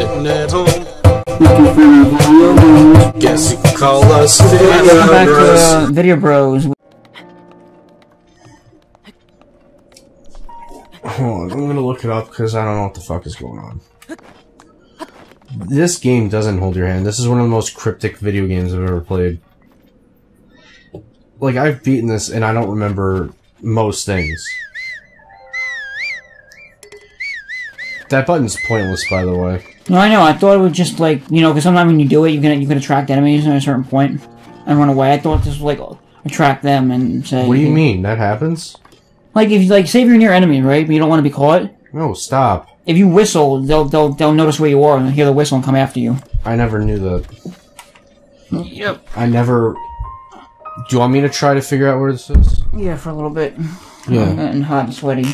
sitting at home. Welcome Guess you could call us Vidya back Bros. to Video Bros. Hold on, I'm gonna look it up because I don't know what the fuck is going on. This game doesn't hold your hand. This is one of the most cryptic video games I've ever played. Like, I've beaten this and I don't remember most things. That button's pointless, by the way. No, I know. I thought it would just, like, you know, because sometimes when you do it, you can attract enemies at a certain point and run away. I thought this would, like, attract them and say... What do you mean? That happens? Like, if you, like, say you're near enemy, right, but you don't want to be caught? No, stop. If you whistle, they'll notice where you are and hear the whistle and come after you. I never knew that. Yep. I never... Do you want me to try to figure out where this is? Yeah, for a little bit. Yeah. I'm getting hot and sweaty.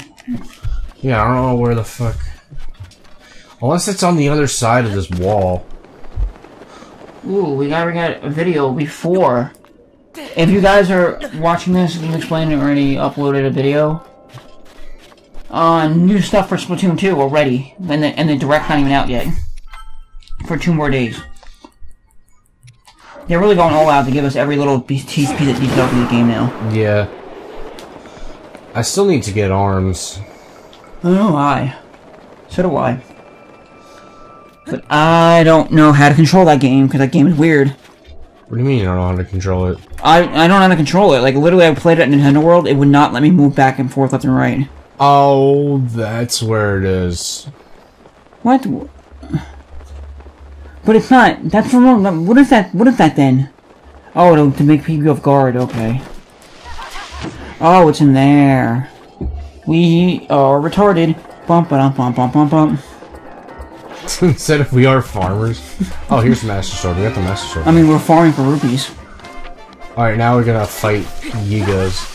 Yeah, I don't know where the fuck... Unless it's on the other side of this wall. Ooh, we got a video before. If you guys are watching this, and you explained it already uploaded a video. New stuff for Splatoon 2 already. And the direct not even out yet. For 2 more days. They're really going all out to give us every little piece of detail for the game now. Yeah. I still need to get arms. I know why. So do I. But I don't know how to control that game, because that game is weird. What do you mean you don't know how to control it? I don't know how to control it. Like, literally, I played it at Nintendo World, it would not let me move back and forth, left and right. Oh, that's where it is. What? But it's not. That's the wrong. What is that? What is that then? Oh, to make people off guard. Okay. Oh, it's in there. We are retarded. Bump, bump, bump, bump, bump, bump. Instead of we are farmers. Oh, here's the Master Sword. We got the Master Sword. I mean, we're farming for rupees. Alright, now we're gonna fight Yigas.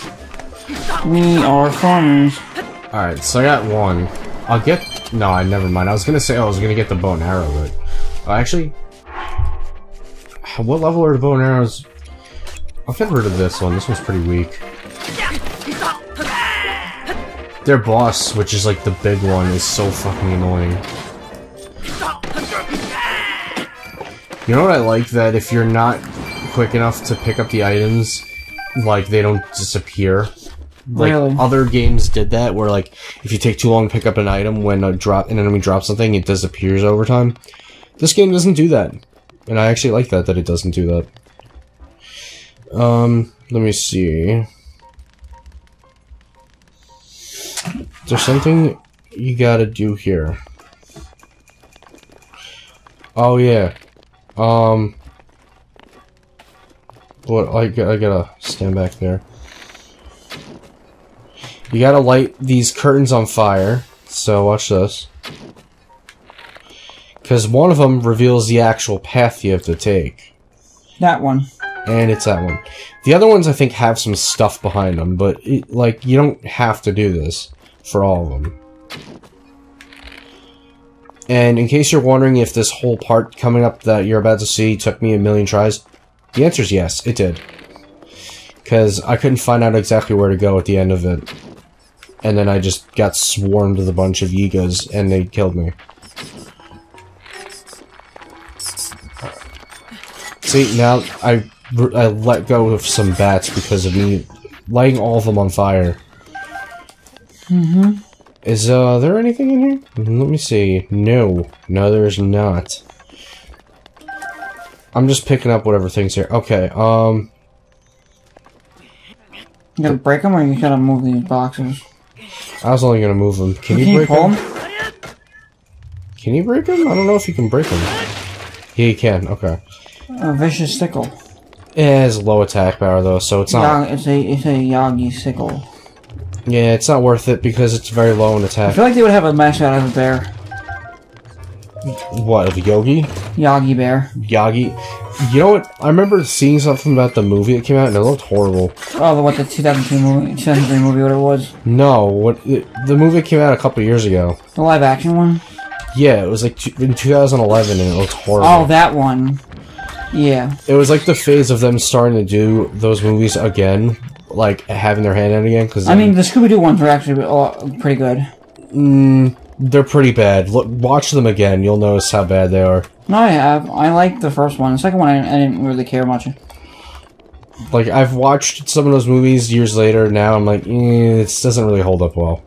We are farmers. Alright, so I got one. I'll get... No, never mind. I was gonna say I was gonna get the bow and arrow, but... actually... What level are the bow and arrows? I'll get rid of this one. This one's pretty weak. Their boss, which is like the big one, is so fucking annoying. You know what I like? That if you're not quick enough to pick up the items, like, they don't disappear. Like, really? Other games did that, where, like, if you take too long to pick up an item, when an enemy drops something, it disappears over time. This game doesn't do that. And I actually like that it doesn't do that. Let me see. There's something you gotta do here. Oh, yeah. What, I gotta stand back there. You gotta light these curtains on fire. So, watch this. Because one of them reveals the actual path you have to take. That one. And it's that one. The other ones, I think, have some stuff behind them, but, like, you don't have to do this for all of them. And in case you're wondering if this whole part coming up that you're about to see took me a million tries, the answer is yes, it did. Because I couldn't find out exactly where to go at the end of it. And then I just got swarmed with a bunch of Yigas, and they killed me. See, now I let go of some bats because of me lighting all of them on fire. Mm-hmm. Is, there anything in here? Let me see. No. No, there's not. I'm just picking up whatever thing's here. Okay, You gotta break them, or you gotta move these boxes? I was only gonna move them. Can you break them? Can you break them? I don't know if you can break them. Yeah, you can. Okay. A vicious sickle. It has low attack power, though, so it's not... It's a Yagi sickle. Yeah, it's not worth it because it's very low in attack. I feel like they would have a max out of a bear. What, of Yogi? Yagi bear. Yagi. You know what? I remember seeing something about the movie that came out and it looked horrible. Oh, the 2002 movie? 2003 movie, what it was? No, the movie that came out a couple years ago. The live action one? Yeah, it was like in 2011 and it looked horrible. Oh, that one. Yeah. It was like the phase of them starting to do those movies again, like having their hand out again. Cause I mean, the Scooby-Doo ones were actually pretty good. They're pretty bad. Look, watch them again. You'll notice how bad they are. No, I have. I like the first one. The second one, I didn't really care much. Like, I've watched some of those movies years later. Now I'm like, this doesn't really hold up well.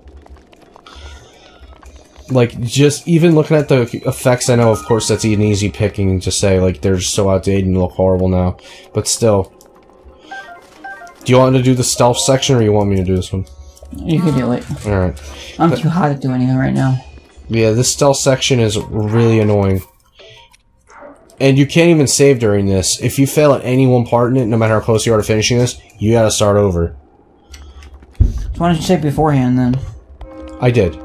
Like, just even looking at the effects, I know, of course, that's an easy picking to say, like, they're so outdated and look horrible now. But still. Do you want me to do the stealth section, or you want me to do this one? You can do it. Alright. I'm too hot to do anything right now. Yeah, this stealth section is really annoying. And you can't even save during this. If you fail at any one part in it, no matter how close you are to finishing this, you gotta start over. So why don't you save beforehand, then? I did.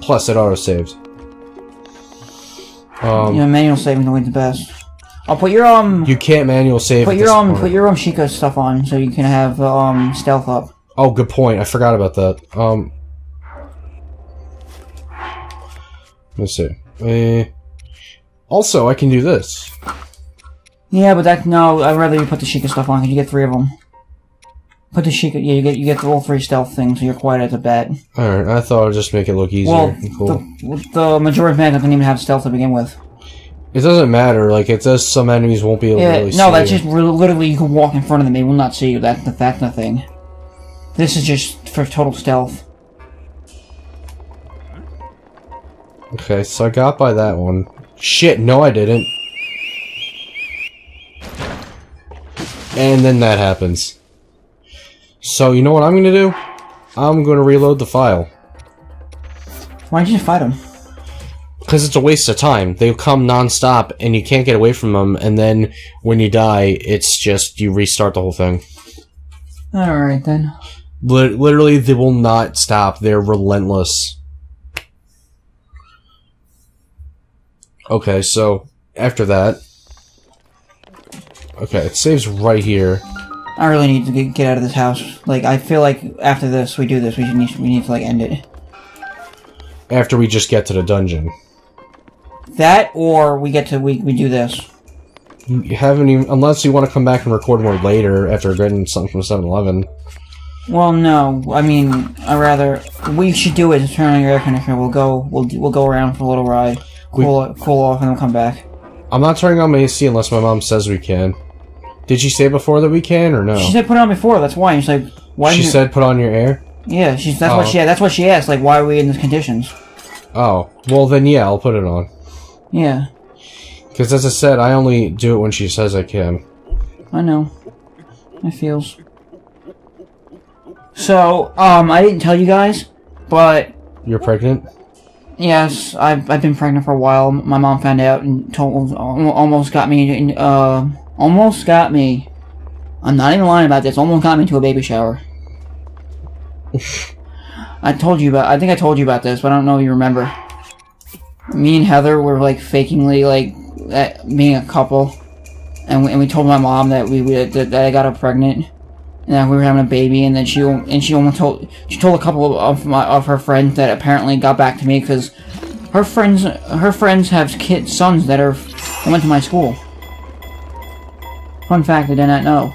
Plus, it auto-saved. Yeah, manual saving is always the best. I'll put your, You can't manual save Put at your, this point. put your, Sheikah stuff on, so you can have, stealth up. Oh, good point. I forgot about that. Let's see. Also, I can do this. Yeah, but no, I'd rather you put the Sheikah stuff on, because you get 3 of them. Put the Sheikah, yeah, you get all 3 stealth things, so you're quiet as a bat. Alright, I thought I'd just make it look easier and cool. The majority of men don't even have stealth to begin with. It doesn't matter, like, it does some enemies won't be able to really see no, that's you. just literally, you can walk in front of them, they will not see you, that's the thing. This is just for total stealth. Okay, so I got by that one. Shit, no I didn't. And then that happens. So, you know what I'm gonna do? I'm gonna reload the file. Why didn't you fight them? Because it's a waste of time. They come non-stop, and you can't get away from them, and then when you die, it's just, you restart the whole thing. Alright then. Literally, they will not stop. They're relentless. Okay, so, after that... Okay, it saves right here. I really need to get out of this house. Like, I feel like after this, we do this, we need to, like, end it. After we just get to the dungeon. That, or we get to, we do this. You haven't even... Unless you want to come back and record more later, after getting something from 7-Eleven. Well, no. I mean, I rather... We should do it to turn on your air conditioner. We'll go around for a little ride. Cool off, and then come back. I'm not turning on my AC unless my mom says we can. Did she say before that we can, or no? She said put it on before, that's why. She's like, why She said put on your air? Yeah, that's what she asked, like, why are we in these conditions? Oh. Well, then yeah, I'll put it on. Yeah. Because as I said, I only do it when she says I can. I know. It feels. So, I didn't tell you guys, but... You're pregnant? Yes, I've been pregnant for a while. My mom found out and almost got me, almost got me. I'm not even lying about this. Almost got me to a baby shower. I think I told you about this, but I don't know if you remember. Me and Heather were, like, fakingly, like, being a couple. And we told my mom that that I got her pregnant. And that we were having a baby, and then she almost told a couple of her friends that apparently got back to me because her friends have sons that went to my school. Fun fact, I did not know.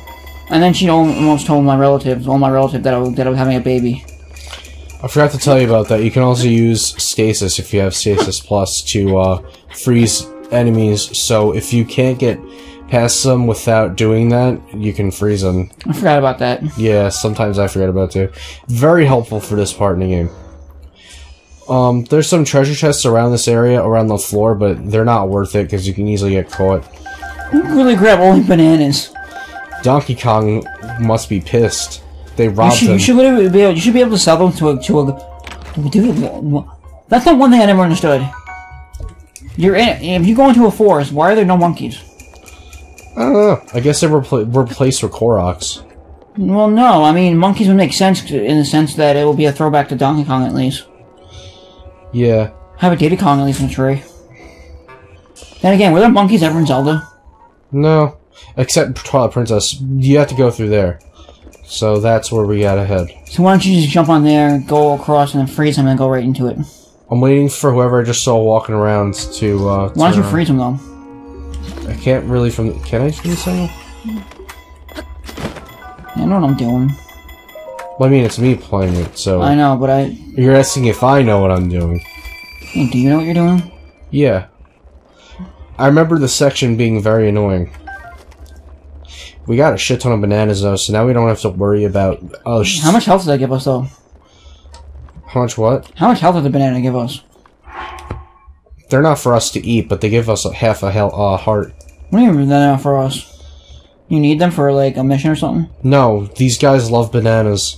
And then she almost told all my relatives that I was having a baby. I forgot to tell you about that. You can also use stasis if you have stasis plus to freeze enemies. So if you can't get past them without doing that, you can freeze them. I forgot about that. Yeah, sometimes I forget about it too. Very helpful for this part in the game. There's some treasure chests around this area, around the floor, but they're not worth it because you can easily get caught. You can really grab only bananas. Donkey Kong must be pissed. They robbed him. You should be able to sell them to a dude. That's not one thing I never understood. If you go into a forest, why are there no monkeys? I don't know. I guess they were replaced with Koroks. Well, no. I mean, monkeys would make sense in the sense that it will be a throwback to Donkey Kong at least. Yeah. Have a Diddy Kong at least in a tree. Then again, were there monkeys ever in Zelda? No. Except Twilight Princess. You have to go through there. So that's where we gotta head. So why don't you just jump on there, go across, and then freeze him and go right into it? I'm waiting for whoever I just saw walking around to, why don't you freeze him, though? I can't really can I freeze him? I know what I'm doing. Well, I mean, it's me playing it, so... I know, but You're asking if I know what I'm doing. Hey, do you know what you're doing? Yeah. I remember the section being very annoying. We got a shit ton of bananas, though, so now we don't have to worry about... How much health did they give us, though? How much what? How much health did the banana give us? They're not for us to eat, but they give us half a heart. What do you mean they're not for us? You need them for, like, a mission or something? No, these guys love bananas.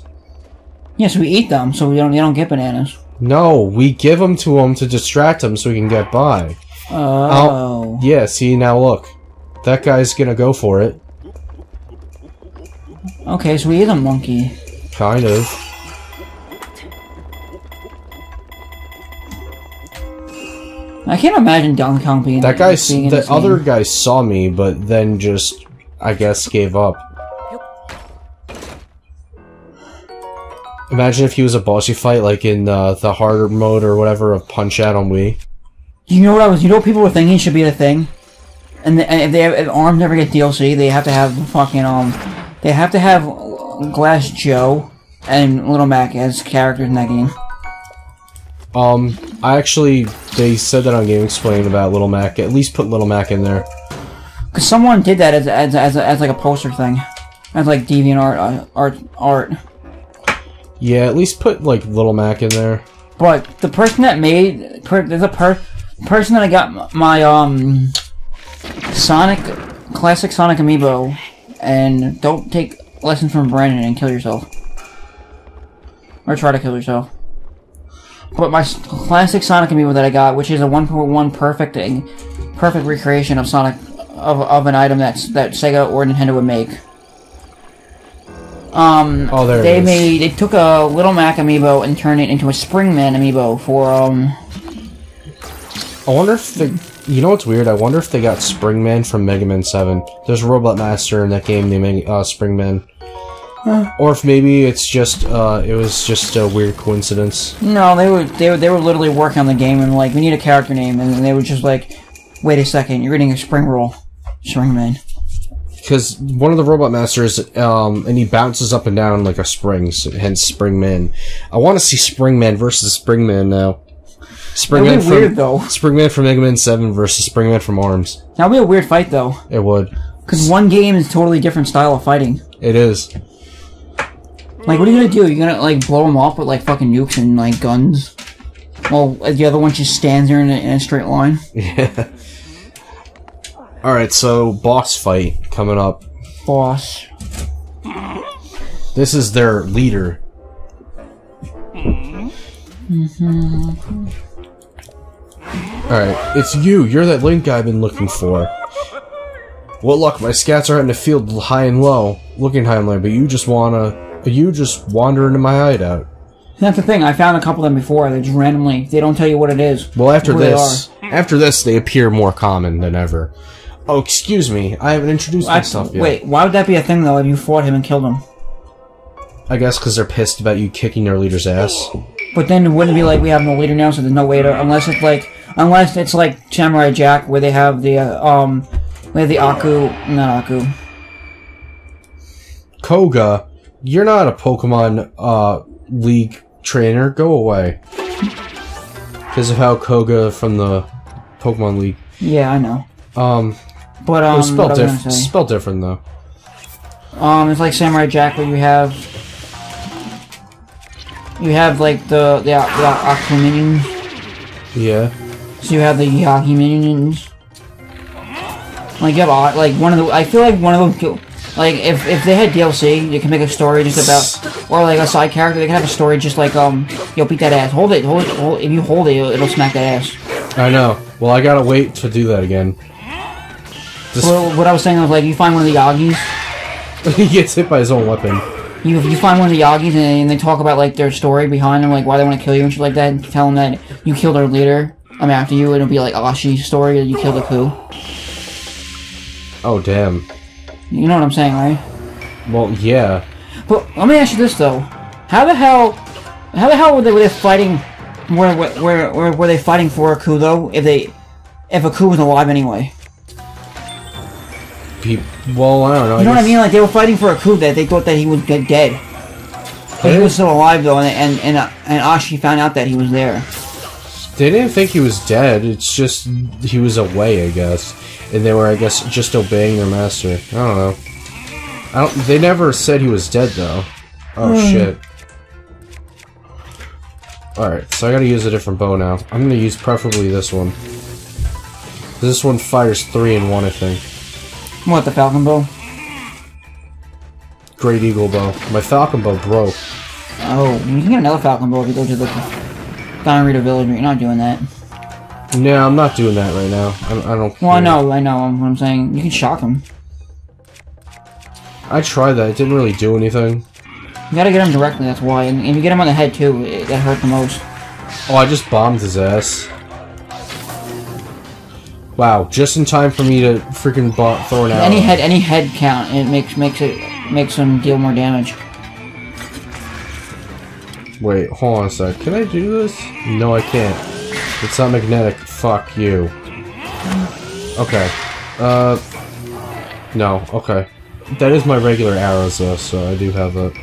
Yeah, so we eat them, so they don't get bananas. No, we give them to distract them so we can get by. Oh. Yeah, see, now look. That guy's gonna go for it. Okay, so we eat a monkey. Kind of. I can't imagine Donkey Kong being That guy, being in the this other game. guy saw me, but then just, I guess, gave up. Imagine if he was a bossy fight, like in the harder mode or whatever of Punch-Out on Wii. You know what people were thinking should be the thing? And if ARMS never get DLC, they have to have fucking, they have to have Glass Joe and Little Mac as characters in that game. They said that on Game Explain about Little Mac. At least put Little Mac in there. Cause someone did that as like a poster thing, as like deviant art. Yeah, at least put like Little Mac in there. But the person that made there's a person that I got my classic Sonic amiibo, and don't take lessons from Brandon and kill yourself, or try to kill yourself. But my classic Sonic amiibo that I got, which is a 1.1 perfect recreation of Sonic of an item that Sega or Nintendo would make. Oh, there it is. They took a Little Mac amiibo and turned it into a Springman amiibo for I wonder if you know what's weird? I wonder if they got Springman from Mega Man 7. There's a Robot Master in that game named Springman. Or if maybe it's just it was just a weird coincidence. No, they were literally working on the game and like, we need a character name, and they were just like, wait a second, you're eating a spring roll, Springman. Because one of the Robot Masters, and he bounces up and down like a spring, so hence Springman. I want to see Springman versus Springman now. That'd be weird, though. Springman from Mega Man 7 versus Springman from ARMS. That'd be a weird fight, though. It would. Because one game is a totally different style of fighting. It is. Like, what are you gonna do? You're gonna, like, blow them off with, like, fucking nukes and, like, guns? Well, the other one just stands there in a straight line? Yeah. Alright, so, boss fight coming up. Boss. This is their leader. Alright, it's you. You're that Link guy I've been looking for. What luck, my scats are out in the field high and low. Looking high and low, but you just wander into my hideout. That's the thing, I found a couple of them before, they just randomly, they don't tell you what it is. Well, after this, they appear more common than ever. Oh, excuse me, I haven't introduced myself yet. Wait, why would that be a thing, though, if you fought him and killed him? I guess because they're pissed about you kicking their leader's ass. But then it wouldn't be like, we have no leader now, so there's no way to, unless it's like Samurai Jack, where they have the, not Aku. Koga, you're not a Pokemon, League trainer. Go away. Because of how Koga from the Pokemon League. Yeah, I know. But, it was spelled different, though. It's like Samurai Jack, where you have, like, the Aku minions. Yeah. So you have the Yagi minions. Like, you have, like, I feel like one of them, like, if they had DLC, you can make a story just about, or, like, a side character, they can have a story just like, yo, beat that ass. Hold it. If you hold it, it'll smack that ass. I know. Well, I gotta wait to do that again. Well, what I was saying was, like, you find one of the Yagis. He gets hit by his own weapon. You find one of the Yagis, and they talk about, like, their story behind them, like, why they want to kill you and shit like that, and tell them that you killed their leader. I'm after you, and it'll be like Ashi's story that you killed Aku. Oh, damn. You know what I'm saying, right? Well, yeah. But let me ask you this though: how the hell were they fighting? Were they fighting for Aku though? If Aku was alive anyway? Well, I don't know. You know what I mean? Like, they were fighting for Aku that they thought that he was dead. But he was still alive though, and Ashi found out that he was there. They didn't think he was dead. It's just he was away, I guess, and they were, I guess, just obeying their master. I don't know. They never said he was dead though. Oh shit. Alright, so I gotta use a different bow now. I'm gonna use preferably this one. This one fires 3 in 1, I think. What, the Falcon Bow? Great Eagle Bow. My Falcon Bow broke. Oh, you can get another Falcon Bow if you go to the Diamond Village, but you're not doing that. No, I'm not doing that right now. I don't care. Well, I know what I'm saying. You can shock him. I tried that. It didn't really do anything. You gotta get him directly, that's why. And if you get him on the head, too, that hurt the most. Oh, I just bombed his ass. Wow, just in time for me to freaking throw an arrow. Any head count, it makes him deal more damage. Wait, hold on a sec. Can I do this? No, I can't. It's not magnetic. Fuck you. Okay. No, okay. That is my regular arrows, though, so I do have that.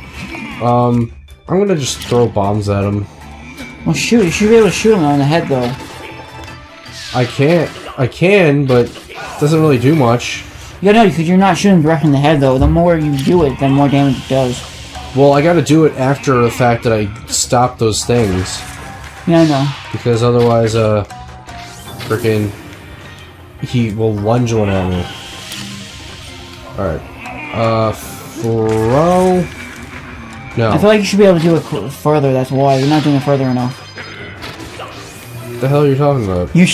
I'm gonna just throw bombs at him. Well, shoot. You should be able to shoot him on the head, though. I can, but it doesn't really do much. Yeah, no, because you're not shooting directly in the head, though. The more you do it, the more damage it does. Well, I gotta do it after the fact that I stop those things. Yeah, I know. Because otherwise, frickin' he will lunge one at me. Alright. Throw... No. I feel like you should be able to do it further, that's why. You're not doing it further enough. What the hell are you talking about? You're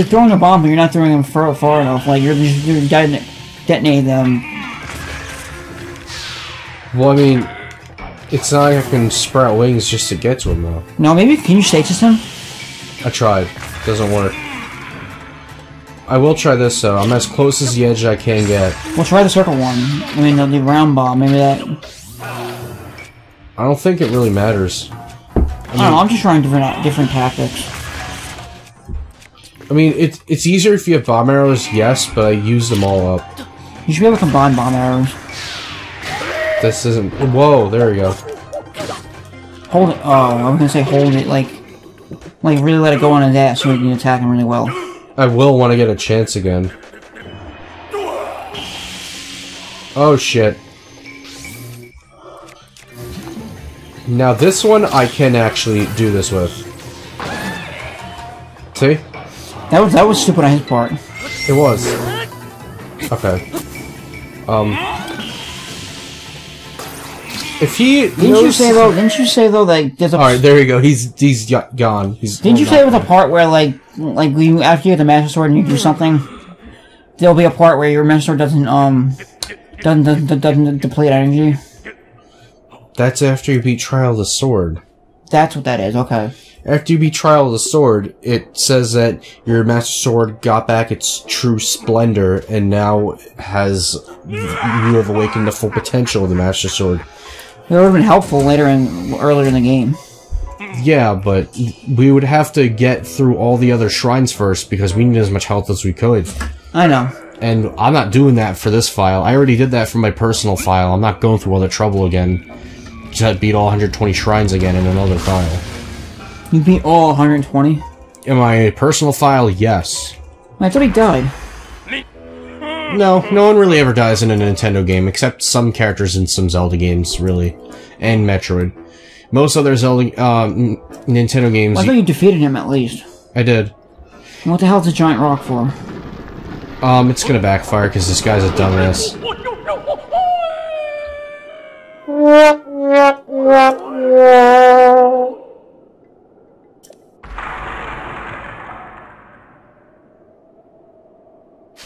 throwing a bomb, but you're not throwing them far enough. Like, you're detonating them. Well, I mean, it's not like I can sprout wings just to get to him, though. No, maybe, can you stasis him? I tried. Doesn't work. I will try this, though. I'm as close as the edge I can get. Well, try the circle one. I mean, the round bomb. Maybe that... I don't think it really matters. I don't know, I'm just trying different tactics. I mean, it's easier if you have bomb arrows, yes, but I use them all up. You should be able to combine bomb arrows. This isn't... Whoa, there we go. Hold it. Oh, I was gonna say hold it, like really let it go on his ass so you can attack him really well. I will want to get a chance again. Oh, shit. Now, this one I can actually do this with. See? That was stupid on his part. It was. Okay. If he didn't you say though that there's a... Alright, there you go. He's gone. Didn't you say there was a part where like you, after you get the Master Sword and you do something, there'll be a part where your Master Sword doesn't deplete energy? That's after you beat Trial of the Sword. That's what that is, okay. After you beat Trial of the Sword, it says that your Master Sword got back its true splendor and now you have awakened the full potential of the Master Sword. It would have been helpful earlier in the game. Yeah, but we would have to get through all the other shrines first because we need as much health as we could. I know. And I'm not doing that for this file. I already did that for my personal file. I'm not going through all the trouble again to beat all 120 shrines again in another file. You beat all 120? In my personal file, yes. I thought he died. No one really ever dies in a Nintendo game, except some characters in some Zelda games, really. And Metroid. Most other Zelda, Nintendo games... Well, I thought you defeated him at least. I did. What the hell is a giant rock for? It's gonna backfire, because this guy's a dumbass.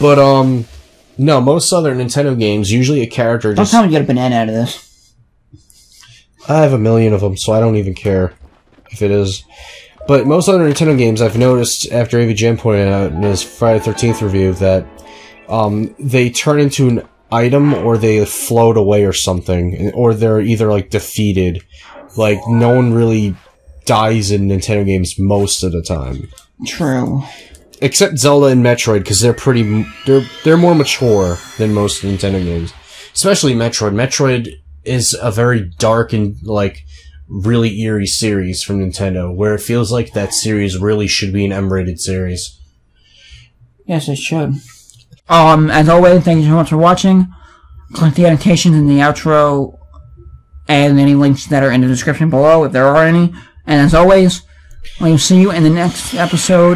But, no, most other Nintendo games, usually a character just... Don't tell me you get a banana out of this. I have a million of them, so I don't even care if it is. But most other Nintendo games, I've noticed, after AVGN pointed out in his Friday the 13th review, that, they turn into an item, or they float away or something, or they're either, like, defeated. Like, no one really dies in Nintendo games most of the time. True. Except Zelda and Metroid, because they're more mature than most Nintendo games. Especially Metroid. Metroid is a very dark and, like, really eerie series from Nintendo, where it feels like that series really should be an M-rated series. Yes, it should. As always, thank you so much for watching. Click the annotations in the outro and any links that are in the description below, if there are any. And as always, we'll see you in the next episode.